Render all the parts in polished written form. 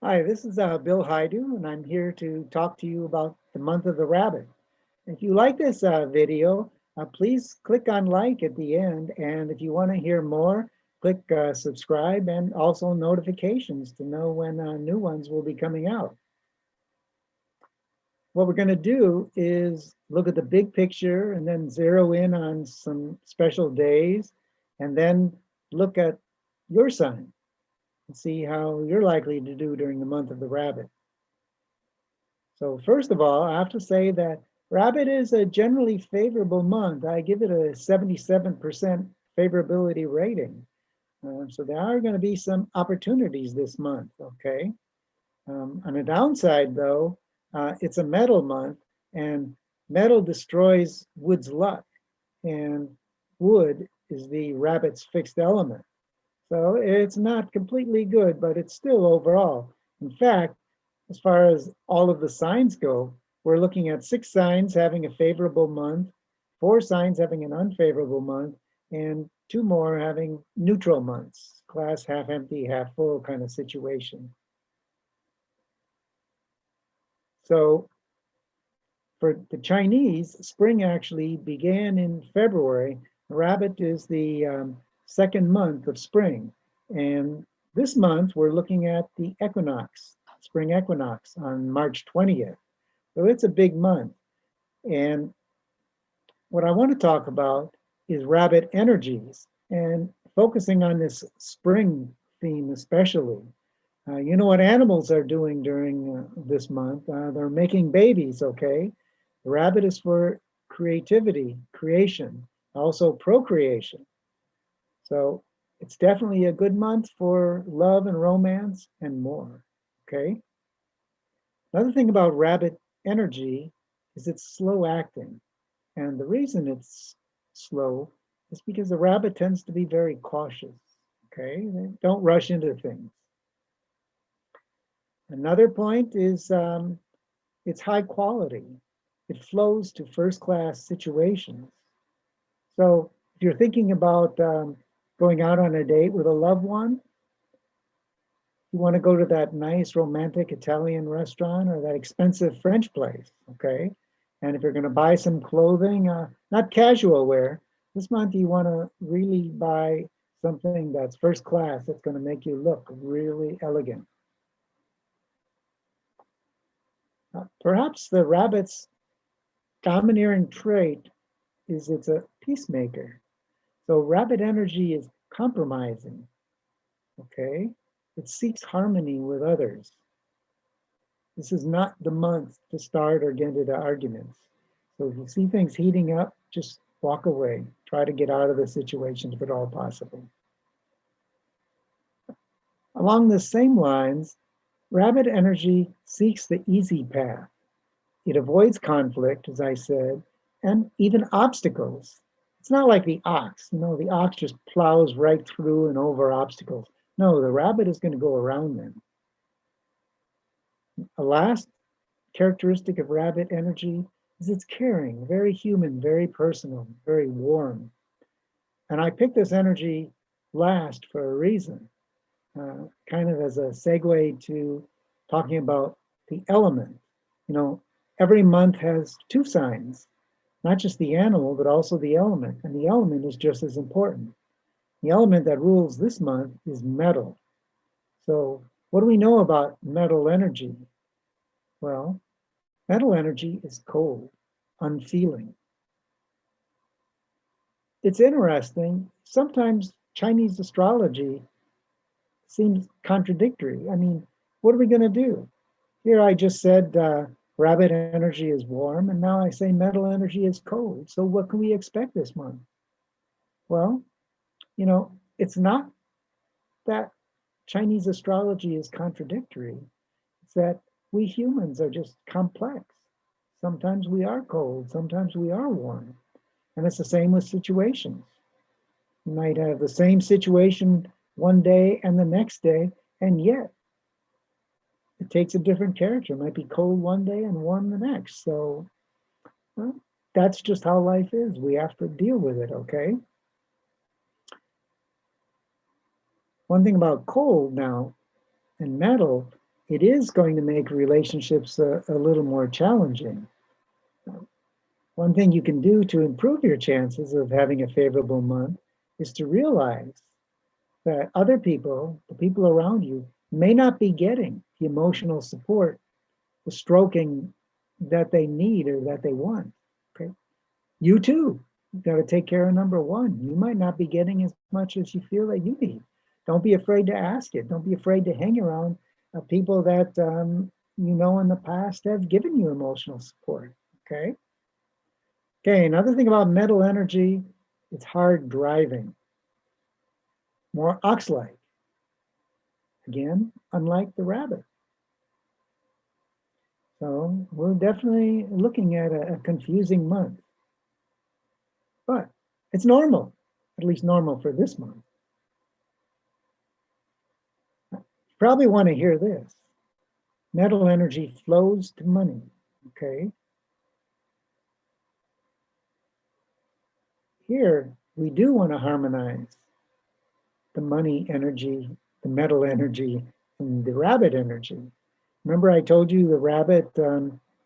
Hi, this is Bill Haidu, and I'm here to talk to you about the month of the rabbit. If you like this video, please click on like at the end. And if you want to hear more, click subscribe and also notifications to know when new ones will be coming out. What we're going to do is look at the big picture and then zero in on some special days, and then look at your sign and see how you're likely to do during the month of the rabbit. So first of all, I have to say that rabbit is a generally favorable month. I give it a 77% favorability rating. So there are going to be some opportunities this month, okay? On the downside, though, it's a metal month, and metal destroys wood's luck, and wood is the rabbit's fixed element. So it's not completely good, but it's still overall. In fact, as far as all of the signs go, we're looking at 6 signs having a favorable month, 4 signs having an unfavorable month, and 2 more having neutral months, glass half empty, half full kind of situation. So for the Chinese, spring actually began in February. Rabbit is the second month of spring. And this month, we're looking at the equinox, spring equinox on March 20th. So it's a big month. And what I want to talk about is rabbit energies and focusing on this spring theme especially. You know what animals are doing during this month? They're making babies, okay? The rabbit is for creativity, creation, also procreation. So it's definitely a good month for love and romance and more, okay? Another thing about rabbit energy is it's slow acting. And the reason it's slow is because the rabbit tends to be very cautious, okay? They don't rush into things. Another point is it's high quality. It flows to first class situations. So if you're thinking about going out on a date with a loved one, you want to go to that nice romantic Italian restaurant or that expensive French place, okay? And if you're going to buy some clothing, not casual wear, this month you want to really buy something that's first class that's going to make you look really elegant. Perhaps the rabbit's domineering trait is it's a peacemaker. So rabbit energy is compromising, okay? It seeks harmony with others. This is not the month to start or get into arguments. So if you see things heating up, just walk away. Try to get out of the situation if at all possible. Along the same lines, rabbit energy seeks the easy path. It avoids conflict, as I said, and even obstacles. It's not like the ox. You know, the ox just plows right through and over obstacles. No, the rabbit is going to go around them. A last characteristic of rabbit energy is it's caring, very human, very personal, very warm. And I picked this energy last for a reason, kind of as a segue to talking about the element. You know, every month has 2 signs, not just the animal, but also the element. And the element is just as important. The element that rules this month is metal. So, what do we know about metal energy? Well, metal energy is cold, unfeeling. It's interesting. Sometimes Chinese astrology seems contradictory. I mean, what are we going to do? Here I just said rabbit energy is warm, and now I say metal energy is cold. So what can we expect this month? Well, you know, it's not that Chinese astrology is contradictory. It's that we humans are just complex. Sometimes we are cold, sometimes we are warm. And it's the same with situations. You might have the same situation one day and the next day, and yet it takes a different character. It might be cold one day and warm the next. So well, that's just how life is. We have to deal with it, okay? One thing about cold now and metal it is going to make relationships a little more challenging. One thing you can do to improve your chances of having a favorable month is to realize that other people, the people around you, may not be getting the emotional support, the stroking that they need or that they want. Okay. You too got to take care of number one. You might not be getting as much as you feel that you need. Don't be afraid to ask it. Don't be afraid to hang around people that you know in the past have given you emotional support. Okay. Okay. Another thing about metal energy, it's hard driving, more ox-like. Again, unlike the rabbit. So we're definitely looking at a confusing month, but it's normal, at least normal for this month. You probably want to hear this. Metal energy flows to money, okay? Here, we do want to harmonize the money energy, the metal energy, and the rabbit energy. Remember I told you the rabbit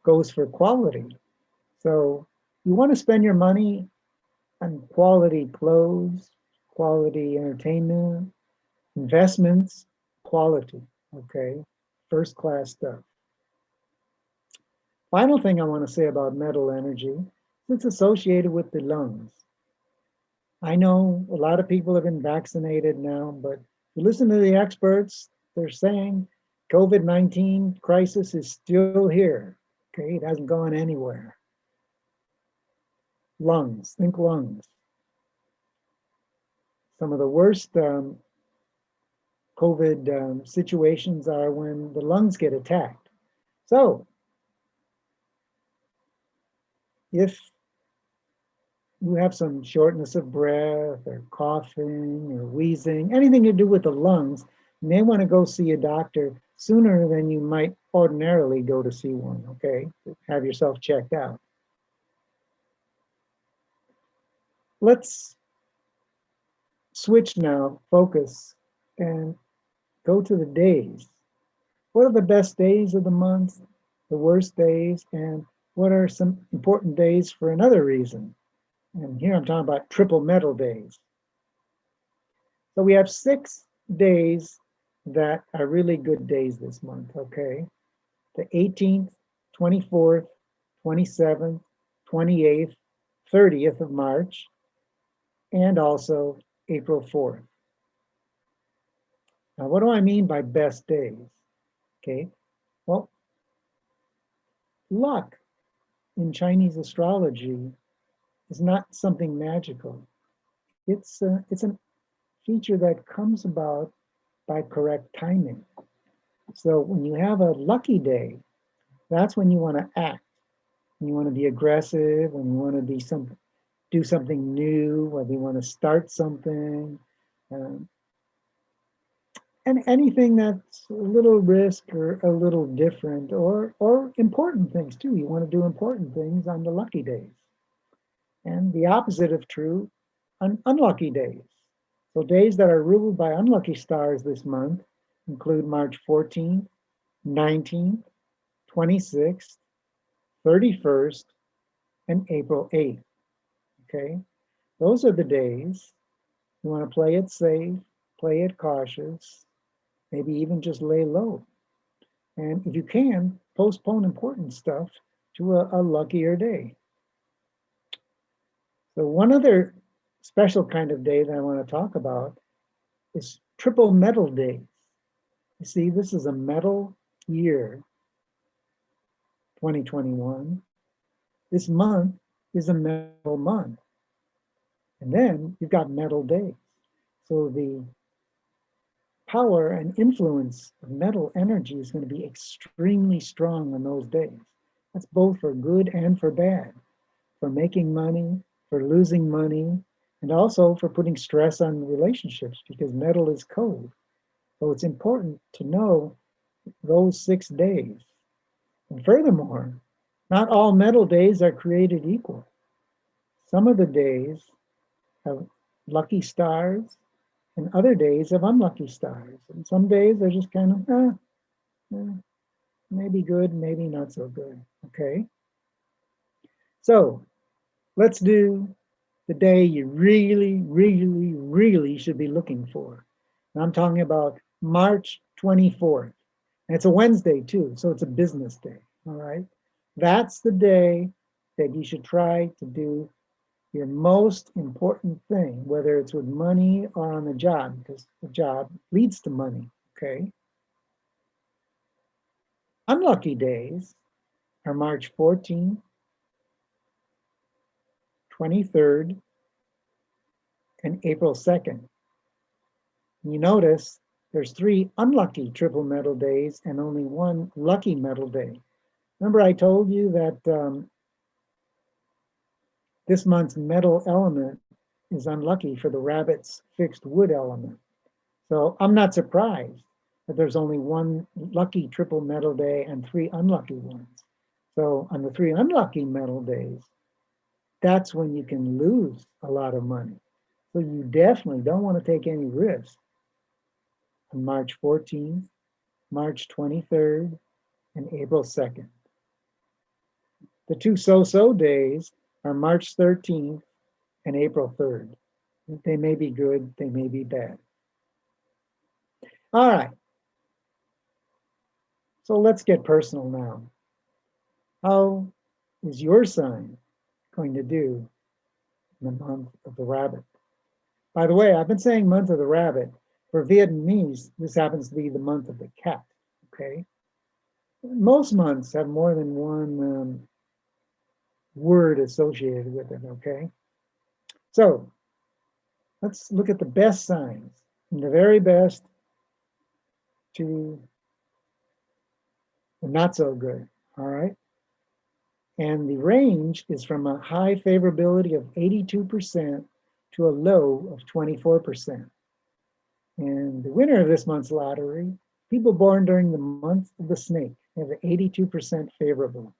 goes for quality. So you want to spend your money on quality clothes, quality entertainment, investments, quality, okay? First class stuff. Final thing I want to say about metal energy, it's associated with the lungs. I know a lot of people have been vaccinated now, but if you listen to the experts, they're saying COVID-19 crisis is still here, okay? It hasn't gone anywhere. Lungs, think lungs. Some of the worst COVID situations are when the lungs get attacked. So if you have some shortness of breath or coughing or wheezing, anything to do with the lungs, you may want to go see a doctor sooner than you might ordinarily go to see one, okay? Have yourself checked out. Let's switch now, focus, and go to the days. What are the best days of the month, the worst days, and what are some important days for another reason? And here I'm talking about triple metal days. So we have 6 days that are really good days this month, okay? The 18th, 24th, 27th, 28th, 30th of March, and also April 4th. Now, what do I mean by best days? Okay, well, luck in Chinese astrology is not something magical. It's a feature that comes about by correct timing. So when you have a lucky day, that's when you want to act, when you want to be aggressive, when you want to do something new, whether you want to start something, um, and anything that's a little risk or a little different, or important things too. You want to do important things on the lucky days, and the opposite of true on unlucky days. So days that are ruled by unlucky stars this month include March 14th, 19th, 26th, 31st, and April 8th. Okay, those are the days you want to play it safe, play it cautious, maybe even just lay low. And if you can, postpone important stuff to a luckier day. So one other special kind of day that I want to talk about is triple metal days. You see, this is a metal year, 2021. This month is a metal month. And then you've got metal days. So the power and influence of metal energy is going to be extremely strong on those days. That's both for good and for bad, for making money, for losing money, and also for putting stress on relationships because metal is cold. So it's important to know those 6 days. And furthermore, not all metal days are created equal. Some of the days have lucky stars, and other days have unlucky stars. And some days are just kind of, maybe good, maybe not so good. Okay. So let's do the day you really, really, really should be looking for. And I'm talking about March 24th. And it's a Wednesday too, so it's a business day. All right. That's the day that you should try to do your most important thing, whether it's with money or on the job, because the job leads to money. Okay. Unlucky days are March 14th, 23rd, and April 2nd. You notice there's 3 unlucky triple metal days and only 1 lucky metal day. Remember I told you that this month's metal element is unlucky for the rabbit's fixed wood element. So I'm not surprised that there's only 1 lucky triple metal day and 3 unlucky ones. So on the 3 unlucky metal days, that's when you can lose a lot of money. So you definitely don't want to take any risk on March 14th, March 23rd, and April 2nd. The 2 so-so days are March 13th and April 3rd. They may be good, they may be bad. All right, so let's get personal now. How is your sign going to do in the month of the rabbit? By the way, I've been saying month of the rabbit. For Vietnamese, this happens to be the month of the cat, okay? Most months have more than one word associated with it, okay? So let's look at the best signs, from the very best to the not so good, all right? And the range is from a high favorability of 82% to a low of 24%. And the winner of this month's lottery, people born during the month of the snake, have an 82% favorable.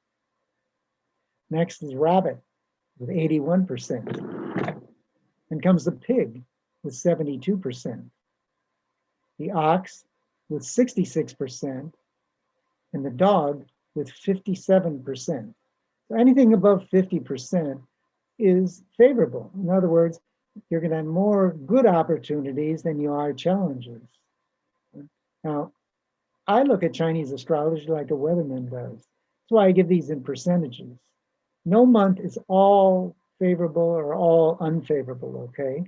Next is rabbit with 81%. Then comes the pig with 72%. The ox with 66%, and the dog with 57%. So anything above 50% is favorable. In other words, you're going to have more good opportunities than you are challenges. Now, I look at Chinese astrology like a weatherman does. That's why I give these in percentages. No month is all favorable or all unfavorable, okay?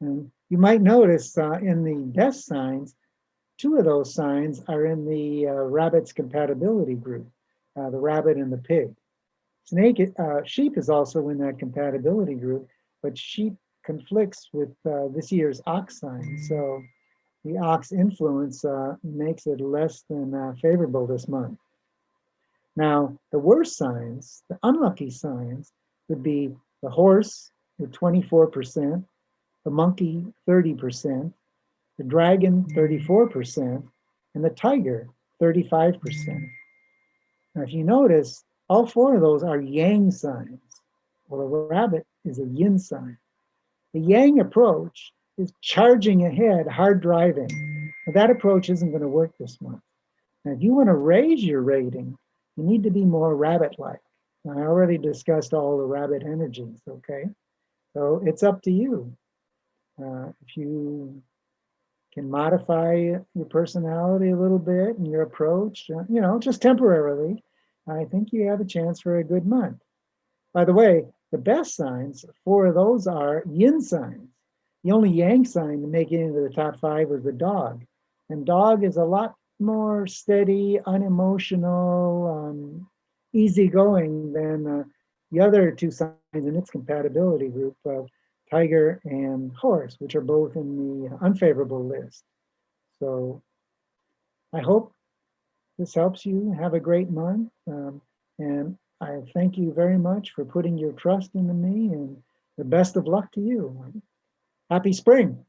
And you might notice in the best signs, 2 of those signs are in the rabbit's compatibility group, the rabbit and the pig. Sheep is also in that compatibility group, but sheep conflicts with this year's ox sign. So the ox influence makes it less than favorable this month. Now, the worst signs, the unlucky signs, would be the horse with 24%, the monkey 30%, the dragon 34%, and the tiger 35%. Now, if you notice, all 4 of those are yang signs. Well, the rabbit is a yin sign. The yang approach is charging ahead, hard driving. But that approach isn't going to work this month. Now, if you want to raise your rating, you need to be more rabbit-like. I already discussed all the rabbit energies, okay? So it's up to you. If you can modify your personality a little bit and your approach, just temporarily, I think you have a chance for a good month. By the way, the best signs, 4 of those are yin signs. The only yang sign to make it into the top 5 was the dog. And dog is a lot more steady, unemotional, easygoing than the other 2 signs in its compatibility group of tiger and horse, which are both in the unfavorable list. So I hope this helps you have a great month. And I thank you very much for putting your trust into me, and the best of luck to you. Happy spring.